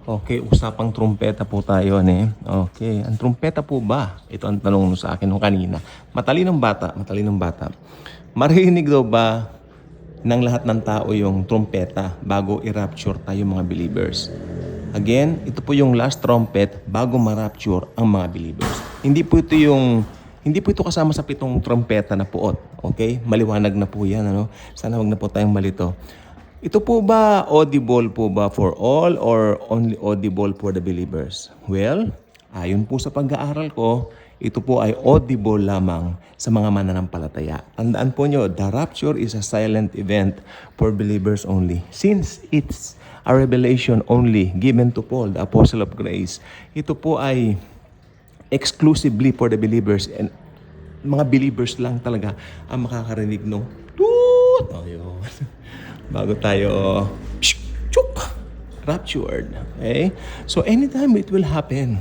Okay, usapang trumpeta po tayo, ne? Okay, ang trumpeta po ba? Ito ang tanong sa akin nung kanina. Matalinong bata. Marinig daw ba ng lahat ng tao yung trumpeta bago i-rapture tayo mga believers? Again, ito po yung last trumpet bago ma-rapture ang mga believers. Hindi po ito kasama sa 7 trumpeta na puot. Okay? Maliwanag na po yan. Ano? Sana wag na po tayong malito. Ito po ba audible po ba for all or only audible for the believers? Well, ayon po sa pag-aaral ko, ito po ay audible lamang sa mga mananampalataya. Tandaan po nyo, the rapture is a silent event for believers only. Since it's a revelation only given to Paul, the Apostle of Grace, ito po ay exclusively for the believers and mga believers lang talaga ang makakarinig no toot. Oh, yun. Bago tayo raptured. Okay? So anytime it will happen.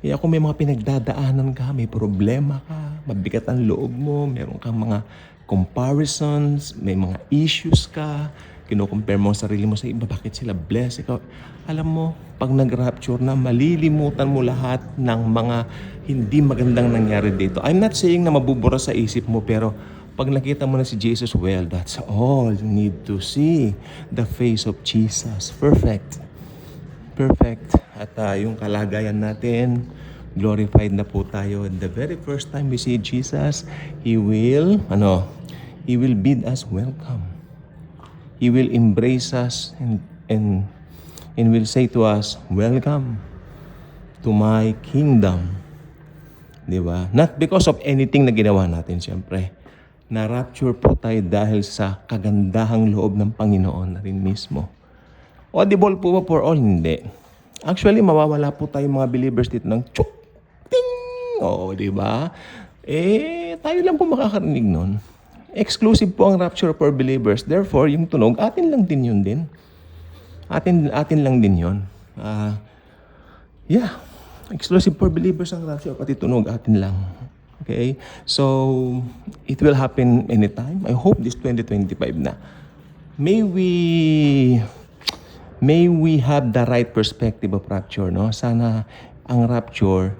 Kaya kung may mga pinagdadaanan ka, may problema ka, mabigat ang loob mo, meron kang mga comparisons, may mga issues ka, kinukompare mo ang sarili mo sa iba, bakit sila blessed? Ikaw, alam mo, pag nag-rapture na, malilimutan mo lahat ng mga hindi magandang nangyari dito. I'm not saying na mabubura sa isip mo, pero pag nakita mo na si Jesus, well, that's all you need to see. The face of Jesus. Perfect. At yung kalagayan natin, glorified na po tayo. And the very first time we see Jesus, He will bid us welcome. He will embrace us and will say to us, welcome to my kingdom. Di ba? Not because of anything na ginawa natin, siyempre. Na-rapture po tayo dahil sa kagandahang loob ng Panginoon na rin mismo. Audible po ba for all? Hindi. Actually, mawawala po tayo mga believers dito ng chuk, ting! Oo, di ba? Tayo lang po makakarinig nun. Exclusive po ang rapture for believers. Therefore, yung tunog, atin lang din yun din. Atin lang din yun. Exclusive for believers ang rapture, pati tunog, atin lang. Okay? So, it will happen anytime. I hope this 2025 na. May we have the right perspective of rapture, no? Sana ang rapture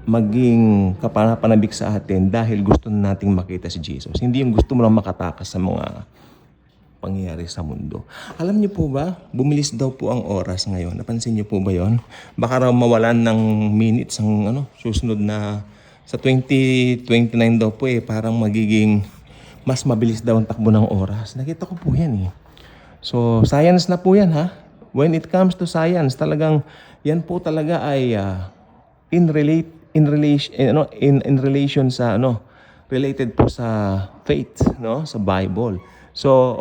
maging kapanapanabik sa atin dahil gusto nating makita si Jesus. Hindi yung gusto mo lang makatakas sa mga pangyayari sa mundo. Alam niyo po ba, bumilis daw po ang oras ngayon. Napansin niyo po ba yon? Baka raw mawalan ng minutes ang susunod na sa 2029 daw po parang magiging mas mabilis daw ang takbo ng oras. Nakita ko po yan eh. So, science na po yan ha. When it comes to science, talagang yan po talaga ay in relation sa related po sa faith, no? Sa Bible. So,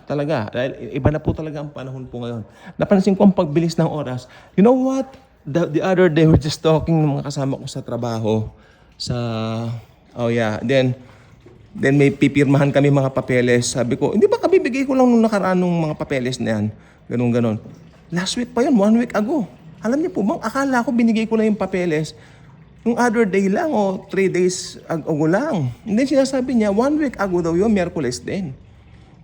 talaga, dahil iba na po talaga ang panahon po ngayon. Napansin ko ang pagbilis ng oras. You know what? The other day, we're just talking ng mga kasama ko sa trabaho. Then may pipirmahan kami mga papeles. Sabi ko, hindi ba kabibigay ko lang nung nakaraan ng mga papeles na yan? Ganon. Last week pa yun, 1 week ago. Alam niyo po bang, akala ko binigay ko lang yung papeles yung other day lang o 3 days ago lang. And then sinasabi niya, 1 week ago daw yun, Miyerkules din.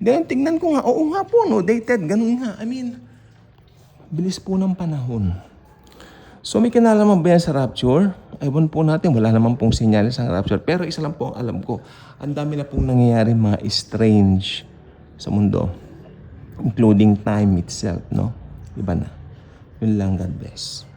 Then tingnan ko nga, oo nga po, dated, ganun nga. I mean, bilis po ng panahon. So may kinalaman ba yan sa rapture? Ewan po natin, wala naman pong senyales sa rapture. Pero isa lang po ang alam ko, ang dami na pong nangyayari mga strange sa mundo. Including time itself, no? Iba na. Yun lang, God bless.